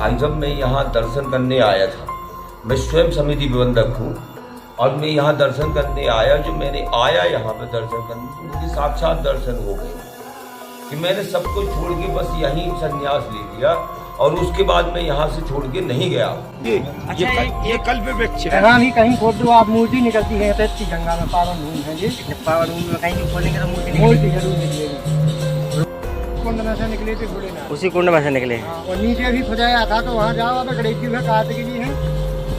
भाई साहब मैं यहाँ दर्शन करने आया था। मैं स्वयं समिति प्रबंधक हूँ और मैं यहाँ दर्शन करने आया। जो मैंने आया यहाँ पे दर्शन करने तो मुझे साक्षात दर्शन हो गए कि मैंने सब कुछ छोड़ के बस यहीं संन्यास ले लिया और उसके बाद मैं यहाँ से छोड़ के नहीं गया। ये कल्प वृक्ष है। जगह भी कहीं खोद दो आप, मूर्ति निकलती है इतनी गंगा में। पावन भूमि है जी, पावन भूमि में कहीं नहीं खोलेंगे तो मूर्ति जरूर निकलेगी। कुंड में से निकले थे भोलेनाथ, उसी कुंड में से निकले। और नीचे भी खुदाया था तो वहाँ जाओ, अब गणेश जी में कार्तिकी है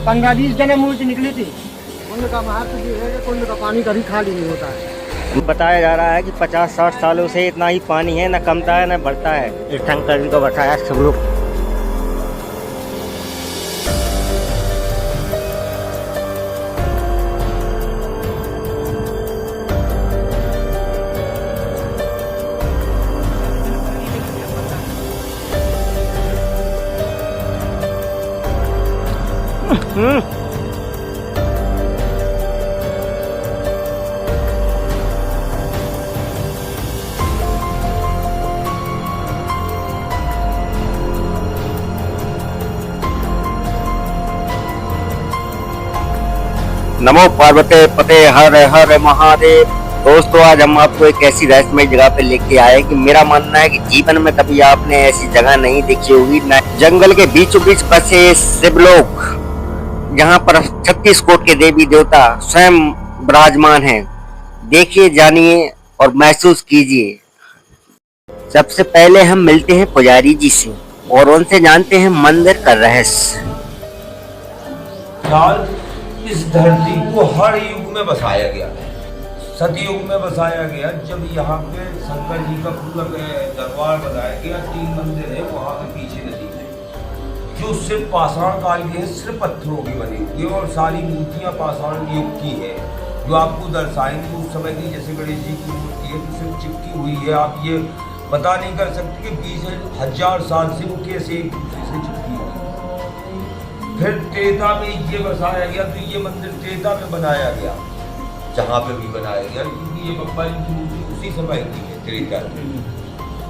15-20 जने मूर्ति निकली थी। कुंड का महत्व ये है कि कुंड का पानी कभी खाली नहीं होता है। बताया जा रहा है कि 50-60 सालों से इतना ही पानी है, न कमता है न बढ़ता है। तीर्थंकर जी को बताया सब लोग। नमो पार्वती पते हर हर महादेव। दोस्तों आज हम आपको एक ऐसी रहस्यमय जगह पे लेके आए कि मेरा मानना है कि जीवन में कभी आपने ऐसी जगह नहीं देखी होगी। जंगल के बीचों बीच बसे शिवलोक, जहाँ पर 36 कोट के देवी देवता स्वयं विराजमान हैं। देखिए, जानिए और महसूस कीजिए। सबसे पहले हम मिलते हैं पुजारी जी से और उनसे जानते हैं मंदिर का रहस्य। इस धरती को हर युग में बसाया गया है। सतयुग में बसाया गया, जब यहाँ पे शंकर जी का पूरा दरबार बनाया गया। 3 मंदिर है वहाँ पे पीछे नदी में, जो सिर्फ पाषाण काल की है, सिर्फ पत्थरों की बनी हुई है और सारी मूर्तियाँ पाषाण युग की है। जो आपको दर्शाएंगे उस समय की, जैसे गणेश जी की मूर्ति है तो सिर्फ चिपकी हुई है। आप ये पता नहीं कर सकते कि 20,000 साल से वो कैसे एक दूसरे से चिपकी हुई। फिर त्रेता में ये बसाया गया, तो ये मंदिर त्रेता में बनाया गया, जहाँ पे भी बनाया गया, क्योंकि ये बप्पा जी की मूर्ति उसी समय की है त्रेता में।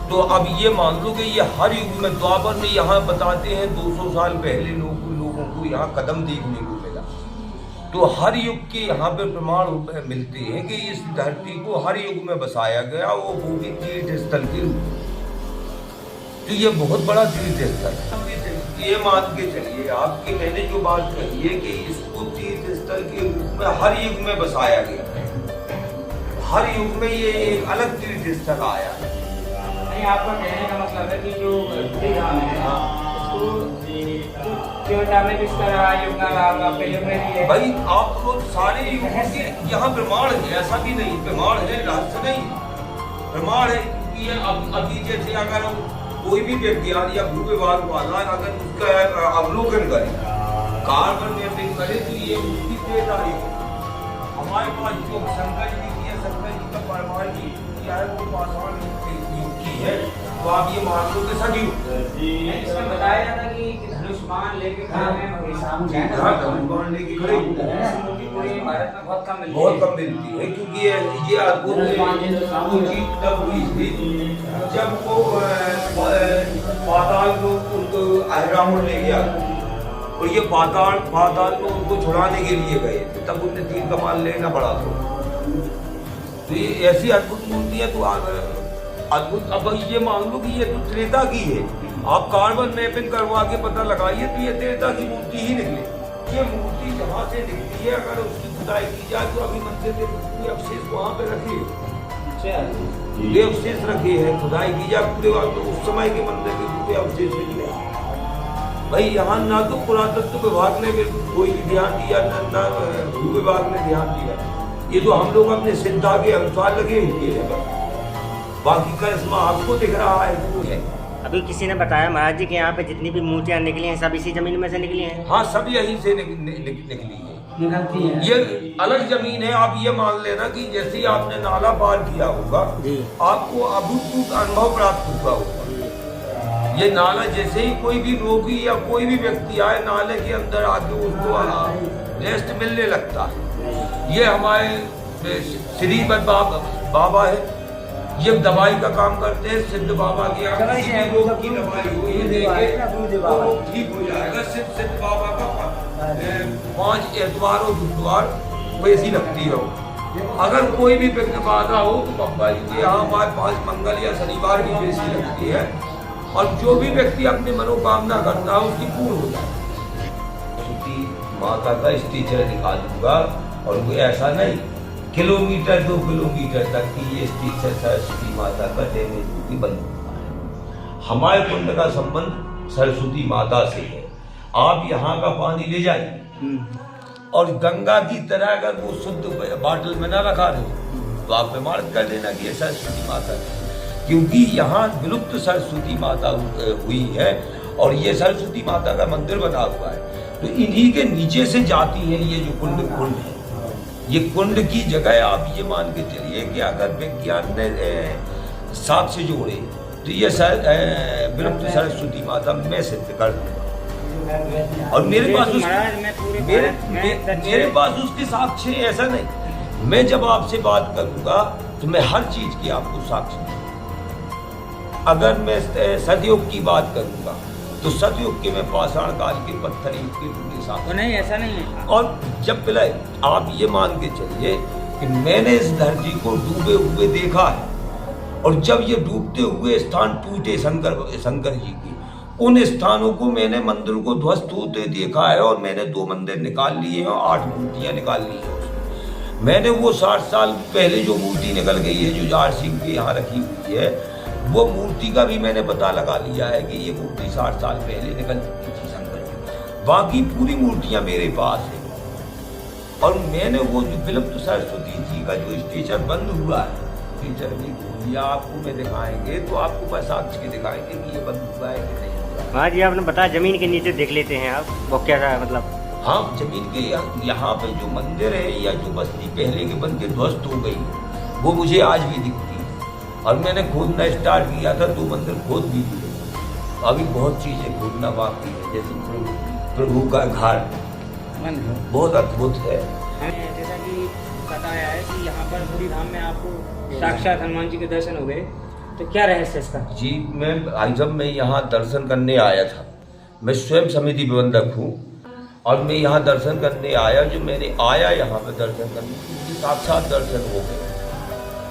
तो अब ये मान लो कि ये हर युग में, द्वापर में यहाँ बताते हैं 200 साल पहले लोगों को यहाँ कदम देखने को मिला। तो हर युग के यहाँ पे प्रमाण मिलते हैं कि इस धरती को हर युग में बसाया गया, वो भी तीर्थ स्थल के रूप में। तो ये बहुत बड़ा तीर्थ स्थल है। ये मान के चलिए आपकी मैंने जो बात कही है कि इसको तीर्थ स्थल के रूप में हर युग में बसाया गया। हर युग में ये एक अलग तीर्थ स्थल आया है। नहीं, आपका कहने का मतलब है कि जो धाम है भाई आप लोग सारे युग के यहाँ प्रमाण है, ऐसा भी नहीं प्रमाण है, रहस्य नहीं प्रमाण है। कि अभी जैसे अगर कोई भी विज्ञान या भू विभाग वाला अगर उसका अवलोकन करे, कार्बन मैपिंग करे, तो ये उसकी तेजारी है। हमारे पास जो शंकर जी की है, शंकर जी का परमाणु किया है, वो पाषाण युग की है। तो आप ये मान लो कि सभी इसमें बताया जाता है कि धनुष्मान लेके खड़े हैं, धनुष्मान लेके खड़े पूरी भारत में बहुत कम मिलती है, क्योंकि ये अद्भुत चीज तब हुई थी जब वो पाताल को उनको अहिरावण ले गया और ये पाताल को उनको छुड़ाने के लिए गए थे, तब उन्हें तीर कमान लेना पड़ा। तो ये ऐसी अद्भुत मूर्ति है। तो अद्भुत, अब ये मान लो कि ये तो त्रेता की है। आप कार्बन मैपिंग करवा के पता लगाइए तो ये त्रेता की मूर्ति ही निकले। ये मूर्ति जहाँ से निकली है, अगर उसकी खुदाई की जाए तो अभी मंदिर के अवशेष वहाँ पे रखे ये अवशेष रखे हैं। खुदाई की जाए पूरे तो उस समय के मंदिर के पूरे अवशेष निकले। भाई यहाँ ना तो पुरातत्व विभाग ने कोई ध्यान दिया, ना भू विभाग ने ध्यान दिया। ये तो हम लोग अपने सिद्धा के अनुसार लगे हुए हैं। बाकी का इसमें आपको दिख रहा है वो है। अभी किसी ने बताया महाराज जी के यहाँ पे जितनी भी मूर्तियाँ निकली हैं सब इसी जमीन में से निकली हैं। हाँ, सब यहीं से निकलती है। ये अलग जमीन है। आप ये मान लेना कि जैसे ही आपने नाला पार किया होगा, आपको अभूतपूर्व अनुभव प्राप्त हुआ होगा। ये नाला जैसे ही कोई भी रोगी या कोई भी व्यक्ति आए, नाले के अंदर आके उसको रेस्ट मिलने लगता है। ये हमारे श्रीमद बाबा है, ये दवाई का काम करते हैं। सिद्ध बाबा की अगर किसी भी रोग की दवाई हो ये देके वो ठीक हो जाएगा। सिद्ध बाबा का 5 एतवार और बुधवार वैसी लगती हो। अगर कोई भी विघ्न बाधा हो तो बाबा जी के यहाँ 5 मंगल या शनिवार की वैसी लगती है। और जो भी व्यक्ति अपनी मनोकामना करता है उसकी पूर्ण हो जाए। सरस्वती माता का स्टीचर निकाल दूंगा और वो ऐसा नहीं किलोमीटर 2 किलोमीटर तक की ये स्टीचर सरस्वती माता का डैमेज ड्यूटी बंद होता है। हमारे कुंड का संबंध सरस्वती माता से है। आप यहाँ का पानी ले जाइए और गंगा की तरह अगर वो शुद्ध बाटल में ना रखा रहे तो आप प्रमाणित कर देना कि ये सरस्वती माता है। क्योंकि यहाँ विलुप्त सरस्वती माता हुई है और ये सरस्वती माता का मंदिर बना हुआ है। तो इन्हीं के नीचे से जाती है ये जो कुंड है। ये कुंड की जगह आप ये मान के चलिए कि अगर विज्ञान ने साक्ष्य जोड़े तो ये विलुप्त सरस्वती माता मैं सिद्ध कर दूंगा। और मेरे पास उसके साक्ष्य ऐसा नहीं। मैं जब आपसे बात करूंगा तो मैं हर चीज की आपको साक्ष्य। अगर मैं सतयुग की बात करूंगा तो सतयुग के मैं पाषाण काल के पत्थर युग के पूरे साथ नहीं, ऐसा नहीं है। और जब पहले आप ये मान के चलिए कि मैंने इस धरती को डूबे हुए देखा है। और जब ये डूबते हुए स्थान टूटे शंकर जी की, उन स्थानों को मैंने मंदिर को ध्वस्त होते देखा है। और मैंने 2 मंदिर निकाल लिए हैं और 8 मूर्तियां निकाल ली हैं उसमें। मैंने वो 60 साल पहले जो मूर्ति निकल गई है जो जार सिंह के यहाँ रखी हुई है, वो मूर्ति का भी मैंने पता लगा लिया है कि ये मूर्ति 60 साल पहले निकल चुकी थी शंकर जी। बाकी पूरी मूर्तियां मेरे पास है। और मैंने वो जो विलुप्त सरस्वती जी का जो स्टेचर बंद हुआ है, स्टेचर नहीं भूलिया आपको मैं दिखाएंगे तो आपको बस साक्ष्य के दिखाएंगे कि ये बंद हुआ है कि नहीं हुआ। हाँ जी, आपने बताया जमीन के नीचे देख लेते हैं आप, वो क्या है मतलब? हाँ, जमीन के यहाँ पे जो मंदिर है या जो बस्ती पहले के बन के ध्वस्त हो गई वो मुझे आज भी दिखती है। और मैंने खोदना स्टार्ट किया था 2 मंदिर खोद भी दिए। अभी बहुत चीजें खोदना बाकी है, जैसे प्रभु का घाट बहुत अद्भुत है। जैसा कि बताया है कि यहाँ पर पूरी धाम में आपको साक्षात हनुमान जी के दर्शन हो गए, तो क्या रहस्य इसका? जी, जब मैं यहाँ दर्शन करने आया था, मैं स्वयं समिति प्रबंधक हूँ और मैं यहाँ दर्शन करने आया। जो मैंने आया यहाँ पे दर्शन करने, मुझे साक्षात दर्शन हो गए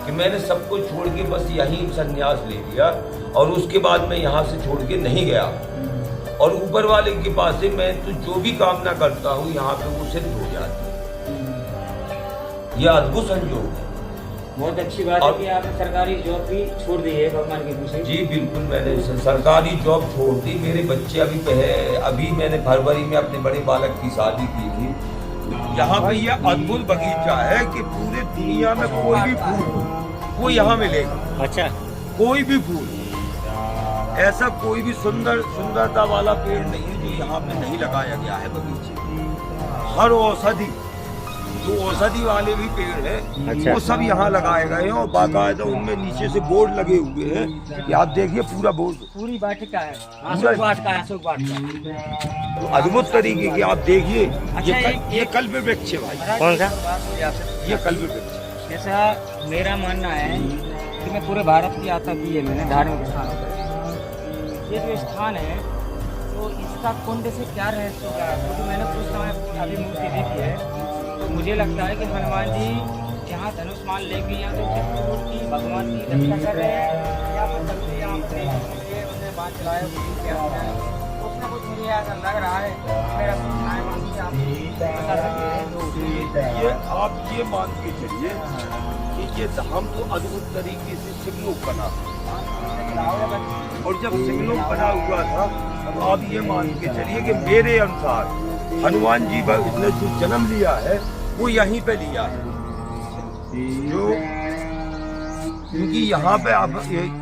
कि मैंने सब कुछ छोड़ के बस यहीं संन्यास ले लिया। और उसके बाद मैं यहाँ से छोड़ के नहीं गया। और ऊपर वाले के पास से मैं तो जो भी कामना करता हूँ यहाँ पे वो सिद्ध हो जाती है। यह अद्भुत संयोग है। बहुत अच्छी बात है कि आपने सरकारी जॉब भी छोड़ दी है भगवान के पीछे। जी बिल्कुल, मैंने सरकारी जॉब छोड़ दी। मेरे बच्चे अभी मैंने फरवरी में अपने बड़े बालक की शादी की थी। यहाँ पे यह अद्भुत बगीचा है कि पूरे दुनिया में कोई भी फूल वो यहाँ मिलेगा। अच्छा, कोई भी फूल, ऐसा कोई भी सुंदरता वाला पेड़ नहीं है जो यहाँ पे नहीं लगाया गया है बगीचे। हर औषधि, जो औषधि वाले भी पेड़ हैं अच्छा, वो सब यहाँ लगाए गए हैं। और बाकायदा उनमें नीचे से बोर्ड लगे हुए हैं कि आप देखिए पूरा बोर्ड, पूरी वाटिका है, अशोक वाटिका। तो अद्भुत तरीके की आप देखिए। ये कल्प वृक्ष है भाई। कौन सा? ये कल्प वृक्ष। जैसा मेरा मानना है कि मैं पूरे भारत की यात्रा की है मैंने धार्मिक स्थानों पर। ये जो स्थान है तो इसका कुंड से क्या रहस्य होगा, क्योंकि मैंने कुछ समय अभी मूर्ति देखी है तो मुझे लगता है कि हनुमान जी जहाँ धनुष्मान लेके यहाँ तो चित्रकूट की भगवान की रक्षा कर रहे हैं या फिर बंदे यहाँ पर उन्हें बात चलाए कुछ ना कुछ मुझे ऐसा लग रहा है। मेरा सुनाए मान के आप बता सकते हैं तो ये आप ये मान के चलिए कि ये धाम तो अद्भुत तरीके से शिवलोक बना। और जब शिवलोक बना हुआ था तो आप ये मान के चलिए कि मेरे अनुसार हनुमान जी ने जो जन्म लिया है वो यहीं पे लिया है। जो क्योंकि यहाँ पे आप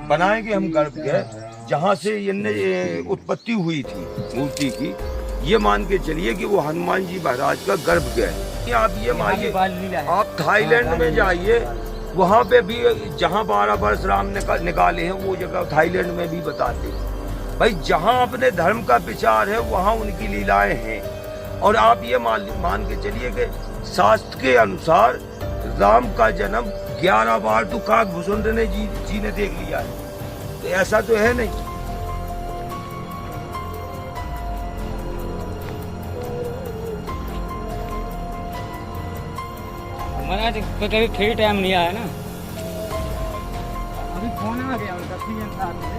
बनाएंगे हम गर्भगृह जहाँ से ये उत्पत्ति हुई थी मूर्ति की, ये मान के चलिए कि वो हनुमान जी महाराज का गर्भगृह। आप ये मानिए, आप थाईलैंड में जाइए, वहाँ पे भी जहाँ 12 वर्ष राम ने निकाले हैं वो जगह थाईलैंड में भी बताते हैं। भाई जहाँ अपने धर्म का विचार है वहाँ उनकी लीलाएं हैं। और आप ये मान के चलिए कि शास्त्र के अनुसार राम का जन्म 11 बार तो काकभूषुंड ने जी ने देख लिया है, तो ऐसा तो है नहीं। महाराज तो कभी फ्री टाइम नहीं आया ना। अभी फोन आ गया उनका सीएम साहब ने।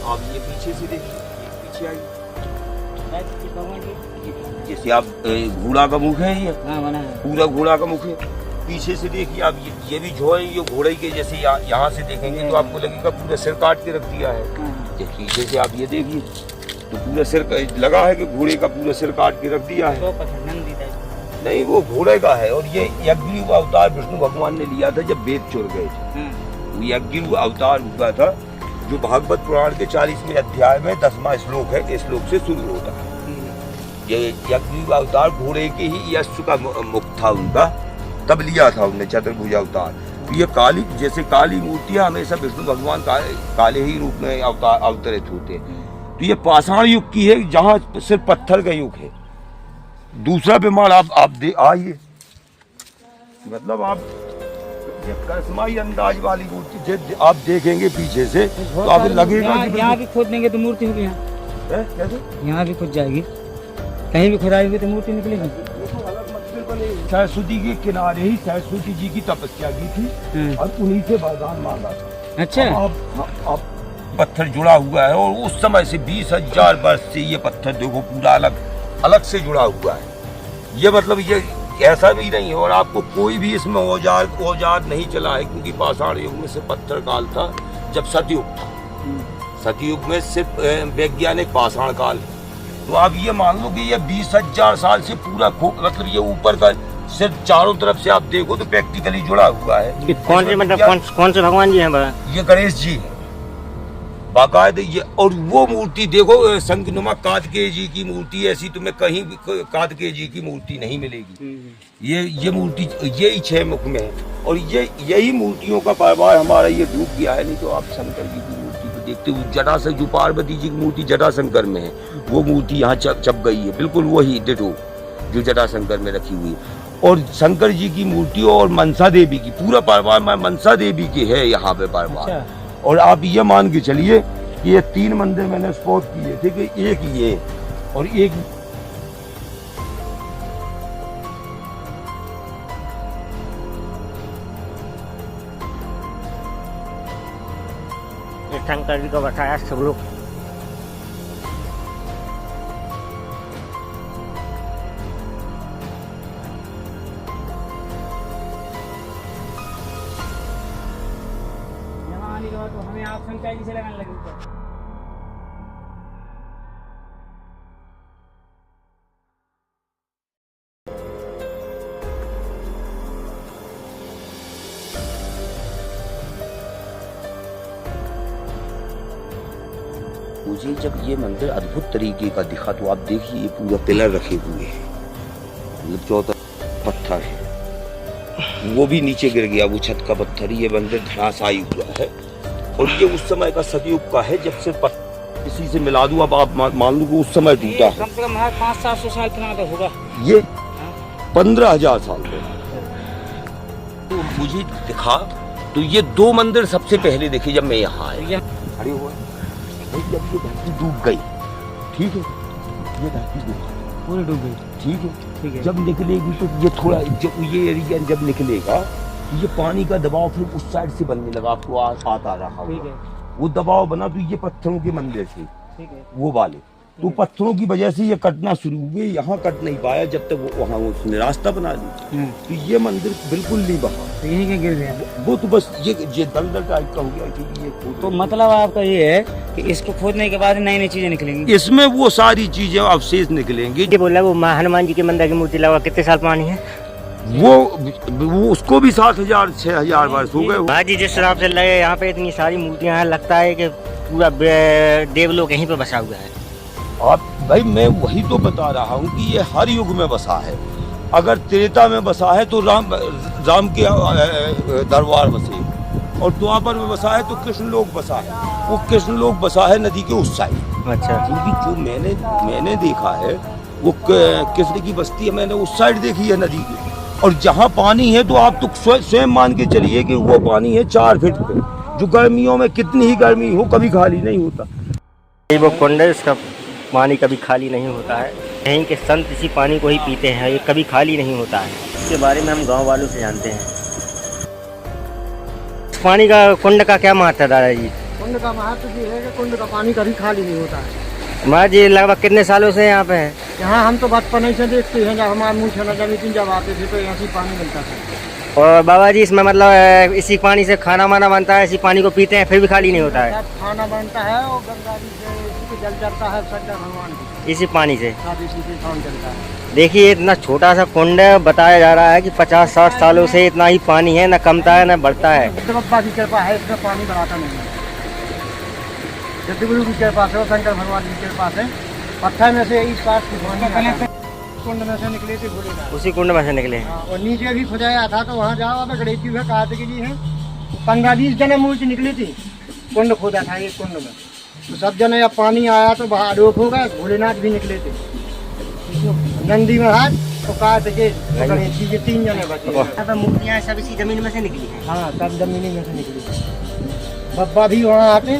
आप ये पीछे से देखिए, पीछे आइए। भगवान जी जैसे आप घोड़ा का मुख है, ये हाँ बना है। पूरा घोड़ा का मुख है। पीछे से देखिए आप, ये भी जो है ये घोड़े के जैसे यहाँ से देखेंगे तो आपको लगेगा पूरा सिर काट के रख दिया है। ये पीछे से आप ये देखिए तो पूरा सिर लगा है कि घोड़े का पूरा सिर काट के रख दिया है। नहीं, वो घोड़े का है। और ये यज्ञ अवतार विष्णु भगवान ने लिया था जब वेद चुर गए थे। वो यज्ञ अवतार हुआ था जो भागवत पुराण के 40वें अध्याय में 10वां श्लोक है, इस श्लोक से शुरू होता है। ये यज्ञ अवतार घोड़े के ही यश का मुख था उनका, तब लिया था उन्होंने चतुर्भुज अवतार। तो ये काली, जैसे काली मूर्तियां हमेशा विष्णु भगवान काले ही रूप में अवतरित होते हैं। तो ये पाषाण युग की है, जहाँ सिर्फ पत्थर का युग है। दूसरा विमान आप आइए, मतलब आप ये करिश्माई अंदाज वाली मूर्ति आप देखेंगे पीछे से तो आप लगेगा कि यहाँ भी खोद देंगे तो मूर्ति होगी। यहाँ कैसे यहाँ भी खुद जाएगी, कहीं भी खुदाई होगी तो मूर्ति निकलेगी। सरस्वती के किनारे ही सरस्वती जी की तपस्या की थी और उन्हीं से वरदान मांगा था। अच्छा, अब पत्थर जुड़ा हुआ है और उस समय से 20,000 वर्ष से ये पत्थर देखो पूरा अलग से जुड़ा हुआ है। ये मतलब ये ऐसा भी नहीं है। और आपको कोई भी इसमें औजार नहीं चला है, क्योंकि पाषाण युग में सिर्फ पत्थर काल था जब सतयुग था। सतयुग में सिर्फ वैज्ञानिक पाषाण काल है। तो आप ये मान लो कि ये 20,000 साल से पूरा मतलब ये ऊपर का सिर्फ चारों तरफ से आप देखो तो प्रैक्टिकली जुड़ा हुआ है। कौन से मतलब कौन से भगवान जी हैं? ये गणेश जी है बाकायदे। ये और वो मूर्ति देखो शंखनुमा कार्तिकेय जी की मूर्ति, ऐसी तुम्हें कहीं भी कार्तिकेय जी की मूर्ति नहीं मिलेगी। ये मूर्ति यही 6 मुख में है। और यही मूर्तियों का परिवार हमारा ये डूब गया है। नहीं तो आप शंकर जी की मूर्ति को देखते हो, जटाशंकर जो पार्वती जी की मूर्ति जटाशंकर में है, वो मूर्ति यहाँ छप गई है, बिल्कुल वही डिटो जो जटाशंकर में रखी हुई है। और शंकर जी की मूर्ति और मनसा देवी की पूरा परिवार मनसा देवी की है यहाँ पे परिवार। और आप ये मान के चलिए कि ये 3 मंदिर मैंने स्पॉट किए थे कि एक ये और एक शंकर जी को बताया सब लोग। यहाँ आने के बाद तो हमें आप शंकर जी से लगाने लगे ऊपर। मुझे जब ये मंदिर अद्भुत तरीके का दिखा तो आप देखिए ये पूरा पिलर रखे हुए हैं, मतलब 14 पत्थर है, वो भी नीचे गिर गया वो छत का पत्थर। ये मंदिर धराशायी हुआ है और ये उस समय का सतयुग का है जब से किसी से मिला दूं। अब आप मान लो कि उस समय टूटा है। कम से कम 500-700 साल पुराना होगा ये 15,000 साल पहले। तो मुझे दिखा तो ये 2 मंदिर सबसे पहले देखे जब मैं यहाँ आया। खड़े हुए जब ये धरती डूब गई, ठीक है, ये धरती पूरी डूब गई, ठीक है। जब निकलेगी तो ये थोड़ा जब ये एरिया जब निकलेगा तो ये पानी का दबाव फिर उस साइड से बनने लगा, आपको आता रहा होगा। वो दबाव बना तो ये पत्थरों के मंदिर थे, वो वाले तो पत्थरों की वजह से ये कटना शुरू हुए। यहाँ कट नहीं पाया जब तक वो वहाँ उसने रास्ता बना ली। तो ये मंदिर बिल्कुल नहीं बहा, तो यहीं के गिर गया वो तो बस ये दलदल टाइप का हो गया क्योंकि ये तो मतलब आपका ये है कि इसको खोदने के बाद नई नई चीजें निकलेंगी। इसमें वो सारी चीजें अवशेष निकलेंगी। ये बोला वो हनुमान जी के मंदिर की मूर्ति लगा कितने साल पुरानी है? वो उसको भी 7,000 6,000 वर्ष हो गए। हाँ जी, जिस हिसाब से लगे यहाँ पे इतनी सारी मूर्तियाँ हैं, लगता है कि पूरा देवलोक यहीं पे बसा हुआ है। आप भाई मैं वही तो बता रहा हूँ कि ये हर युग में बसा है। अगर त्रेता में बसा है तो राम के दरबार बसे, और द्वापर में बसा है तो कृष्ण लोक बसा है। वो कृष्ण लोक बसा है नदी के उस साइड। अच्छा। क्योंकि जो मैंने देखा है वो कृष्ण की बस्ती है, मैंने उस साइड देखी है नदी की। और जहाँ पानी है तो आप तो स्वयं मान के चलिए कि वो पानी है 4 फीट पे, जो गर्मियों में कितनी ही गर्मी हो कभी खाली नहीं होता। ये वो कुंड है, इसका पानी कभी खाली नहीं होता है। यहीं के संत इसी पानी को ही पीते हैं, ये कभी खाली नहीं होता है। इसके बारे में हम गांव वालों से जानते हैं। इस पानी का कुंड का क्या महत्व है दादाजी? कुंड का महत्व ये है कि कुंड का पानी कभी खाली नहीं होता है। महाराज जी लगभग कितने सालों से यहाँ पे हैं? यहाँ हम तो बचपन ही से देखते हैं, जब हमारे मुँह छना जब आते थे तो यहाँ से पानी मिलता था। और बाबा जी इसमें मतलब इसी पानी से खाना वाना बनता है, इसी पानी को पीते हैं, फिर भी खाली नहीं होता है? सब खाना बनता है और गंगा जी से इसी को जल चलता है शंकर भगवान की, इसी पानी से सब इसी से काम चलता है। देखिए इतना छोटा सा कुंड है, बताया जा रहा है कि 50-60 सालों से इतना ही पानी है, न कमता है न बढ़ता है। बप्पा की कृपा है, इसमें पानी बढ़ाता नहीं है। सतगुरु की कृपा से और शंकर भगवान की कृपा से पत्थर में से इस पास की पानी कुंड में से निकले थे भोलेनाथ, उसी कुंड में से निकले हैं। और नीचे भी खुदाया था तो वहाँ जाओ, अब गणेश जी कार्तिकी है 15-20 जने मूर्ति निकली थी, कुंड खोदा था एक कुंड में। तो सब जने अब पानी आया तो बाहर रोक हो गए, भोलेनाथ भी निकले थे, नंदी महाराज तो कार्तिकी गणेश जी के 3 जने बचे। मूर्तियाँ सब इसी जमीन में से निकली हैं? हाँ, सब जमीनी में से निकली। बब्बा भी वहाँ आते,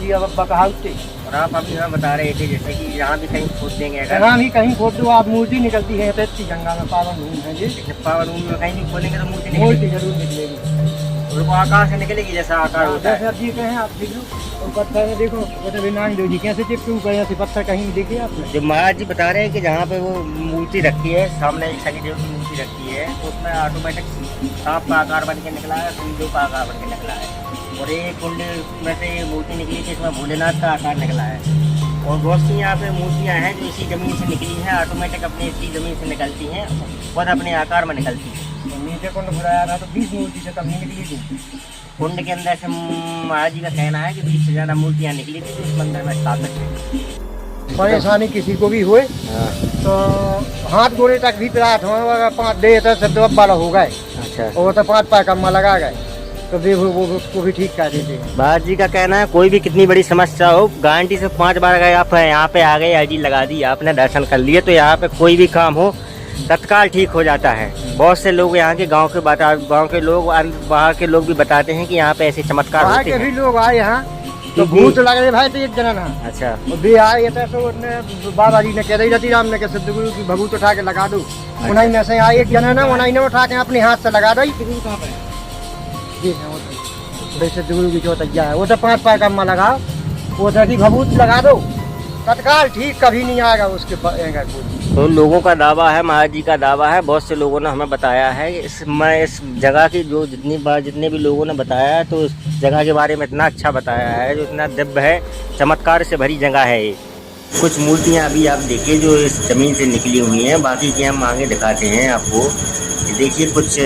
बब्बा कहावते। और आप अभी यहाँ बता रहे थे जैसे कि यहाँ भी कहीं खोद देंगे, अगर यहाँ भी कहीं खोद दो आप, मूर्ति निकलती है इतनी गंगा में, पावन भूमि है जी। पावन भूमि में कहीं भी खोलेंगे तो मूर्ति मूर्ति जरूर निकलेगी, वो आकार से निकलेगी जैसा आकार होता है। जैसे आप जी कहें आप देख लो, और पत्थर में देखो वो विनाश दो जी कैसे चिपकू गए ऐसे पत्थर कहीं देखिए आपने। जो महाराज जी बता रहे हैं कि जहाँ पे वो मूर्ति रखी है, सामने एक शनिदेव की मूर्ति रखी है, तो उसमें ऑटोमेटिक सांप का आकार बन के निकला है, शनिदेव का आकार बन के निकला है। और ये कुंड में से मूर्ति निकली थी, इसमें भोलेनाथ का आकार निकला है। और बहुत सी यहाँ पे मूर्तियाँ हैं जो इसी ज़मीन से निकली हैं, ऑटोमेटिक अपने इसी ज़मीन से निकलती हैं, खुद अपने आकार में निकलती हैं। तो नीचे कुंड खुदाया था तो 20 मूर्ति से तब निकली थी। कुंड के अंदर से महाराज जी का कहना है कि 20 से ज़्यादा मूर्तियाँ निकली थी, तो इस मंदिर में स्थापित है। परेशानी किसी को भी हुए तो हाथ गोड़े तक भी रात हो, 5 डे तो वाला हो गए। अच्छा। और तो 5 पाए कम्मा लगा गए तो वो उसको भी ठीक कर देते हैं। महाराज जी का कहना है कोई भी कितनी बड़ी समस्या हो, गारंटी से 5 बार अगर आप यहाँ पे आ गए, अर्जी लगा दी, आपने दर्शन कर लिए, तो यहाँ पे कोई भी काम हो तत्काल ठीक हो जाता है। बहुत से लोग यहाँ के गांव के लोग, बाहर के लोग भी बताते हैं कि यहाँ पे ऐसे चमत्कार होते हैं। भी लोग आए यहाँ तो भूत लग रहे भाई, तो एक जना ना। अच्छा। भी आए तो बाबा जी ने कह रही रहती राम ने कि सतगुरु की भभूत उठा के लगा दो। उन्हीं में से आए एक जना ना, उन्हीं ने उठा के अपने हाथ से लगा दो। सतगुरु की जो तैया है वो तो 5 पाए कम्मा लगाओ, वो तो भभूत लगा दो, तत्काल ठीक, कभी नहीं आएगा उसके। तो लोगों का दावा है, महाराज जी का दावा है, बहुत से लोगों ने हमें बताया है। इस जगह की जो जितने भी लोगों ने बताया है, तो इस जगह के बारे में इतना अच्छा बताया है, जो इतना दिव्य है, चमत्कार से भरी जगह है ये। कुछ मूर्तियाँ अभी आप देखिए जो इस जमीन से निकली हुई हैं, बाकी की हम आगे दिखाते हैं आपको। देखिए कुछ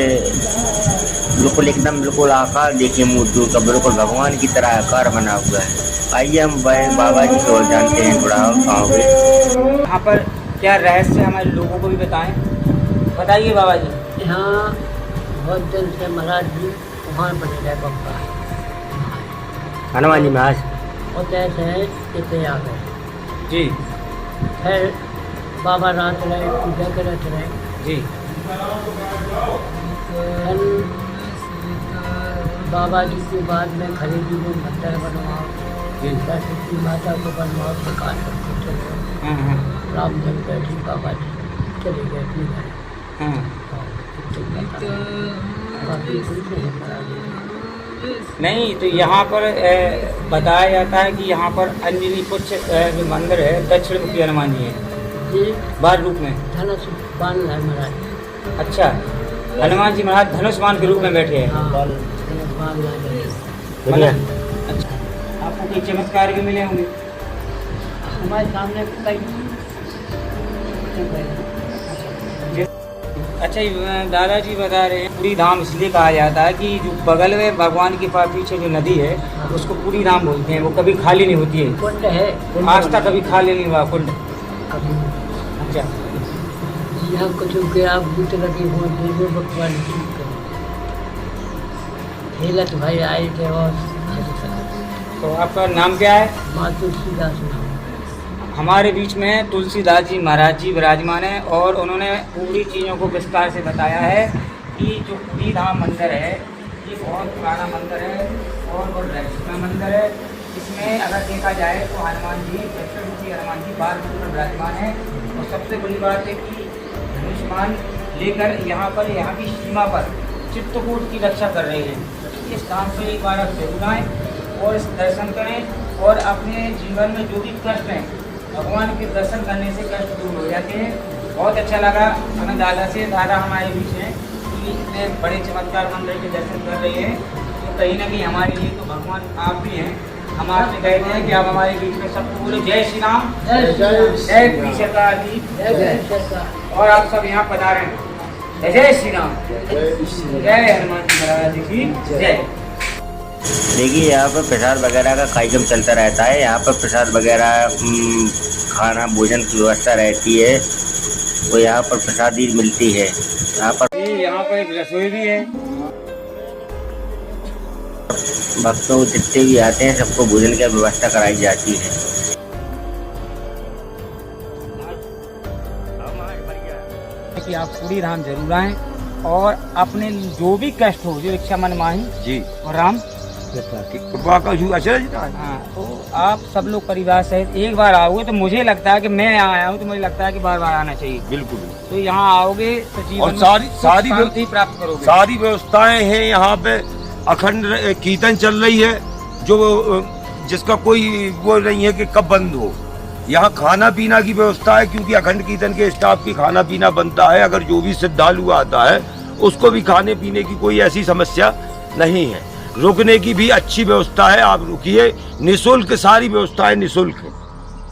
बिल्कुल एकदम बिल्कुल आकार देखिए मूर्तियों का, बिल्कुल भगवान की तरह आकार बना हुआ है। आइए हम बाबा जी को जानते हैं थोड़ा आओगे। यहाँ पर क्या रहस्य हमारे लोगों को भी बताएं, बताइए बाबा जी। यहाँ बहुत दिन से महाराज जी वहाँ बने रहे बप्पा हनुमान जी महाराज, और कैसे इतने आ गए जी। फिर बाबा रात रहे, पूजा करते रहे जी। फिर बाबा जी के बाद में खरीदी में मंदिर बनवाओ, सरस्वती माता को बनवाओ, प्रकाश सबको चले, राम जब बैठी बाबा जी चले गए अपने घर। बाकी कुछ नहीं महाराज। नहीं तो यहाँ पर बताया जाता है कि यहाँ पर अंजनी पुच्छ जो मंदिर है, दक्षिण मुखी हनुमान जी है जी, बाल रूप में धनुष बाण है महाराज। अच्छा, हनुमान जी महाराज धनुष बाण के रूप में बैठे हैं। हाँ, धनुष बाण बढ़िया। अच्छा, आपको कोई चमत्कार भी मिले होंगे? हमारे सामने कई अच्छा दादाजी बता रहे हैं पूरी धाम इसलिए कहा जाता है कि जो बगल में भगवान के पास पीछे जो नदी है उसको पूरी धाम बोलते हैं, वो कभी खाली नहीं होती है। कुंड है, आज तक कभी खाली नहीं हुआ कुंड। कभी अच्छा यहाँ कुछ गया भूत लगी हो देवे भगवान ठीक करे। हेलत भाई आए थे और तो आपका नाम क्या है? माँ तुलसीदास नाम। हमारे बीच में तुलसीदास जी महाराज जी विराजमान हैं और उन्होंने पूरी चीज़ों को विस्तार से बताया है कि जो पूरी धाम मंदिर है ये बहुत पुराना मंदिर है और बहुत रहस्यमय मंदिर है। इसमें अगर देखा जाए तो हनुमान जी विष्णु हनुमान जी बाल रूप में विराजमान है और सबसे बड़ी बात है कि धनुष्मान लेकर यहाँ की सीमा पर चित्रकूट की रक्षा कर रहे हैं। इस धाम पर एक बार आप जरूर आएँ और इस दर्शन करें और अपने जीवन में जो भी कष्ट हैं भगवान के दर्शन करने से कष्ट दूर हो जाते हैं। बहुत अच्छा लगा हमें दादा हमारे बीच हैं कि इतने बड़े चमत्कार मंदिर के दर्शन कर रहे हैं, तो कहीं ना कहीं हमारे लिए तो भगवान आप भी हैं। हम आपसे कहते हैं कि आप हमारे बीच में सबको बोलो जय श्री राम, जय श्री सरकार जी, और आप सब यहाँ पधारे हैं। जय श्री राम, जय हनुमान जी महाराज की जय। देखिए यहाँ पर प्रसाद वगैरह का कार्यक्रम चलता रहता है। यहाँ पर प्रसाद वगैरह खाना भोजन की व्यवस्था रहती है, तो यहाँ पर प्रसादी मिलती है। यहाँ पर एक रसोई भी है। भक्तों जितने भी आते हैं सबको भोजन की व्यवस्था कराई जाती है। कि आप पूरी धाम जरूर आएं और अपने जो भी कष्ट हो जो इच्छा मन माही जी और राम कृपा का हाँ, तो आप सब लोग परिवार सहित एक बार आओगे तो मुझे लगता है कि मैं यहाँ आया हूँ तो मुझे लगता है कि बार बार आना चाहिए। बिल्कुल। तो यहाँ आओगे तो जीवन और में सारी शांति प्राप्त करोगे। सारी व्यवस्थाएं हैं यहाँ पे। अखंड कीर्तन चल रही है जो जिसका कोई वो नहीं है कि कब बंद हो। यहाँ खाना पीना की व्यवस्था है क्योंकि अखंड कीर्तन के स्टाफ की खाना पीना बनता है। अगर जो भी श्रद्धालु आता है उसको भी खाने पीने की कोई ऐसी समस्या नहीं है। रुकने की भी अच्छी व्यवस्था है, आप रुकिए, निःशुल्क सारी व्यवस्थाएं निःशुल्क है।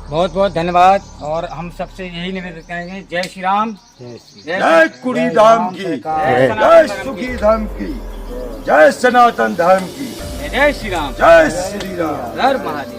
बहुत बहुत धन्यवाद और हम सबसे यही निवेदन करेंगे जय श्री राम, जय कुड़ी धाम की, जय सुखी धाम की, जय सनातन धर्म की, जय श्री राम, जय श्री राम, हर महादेव।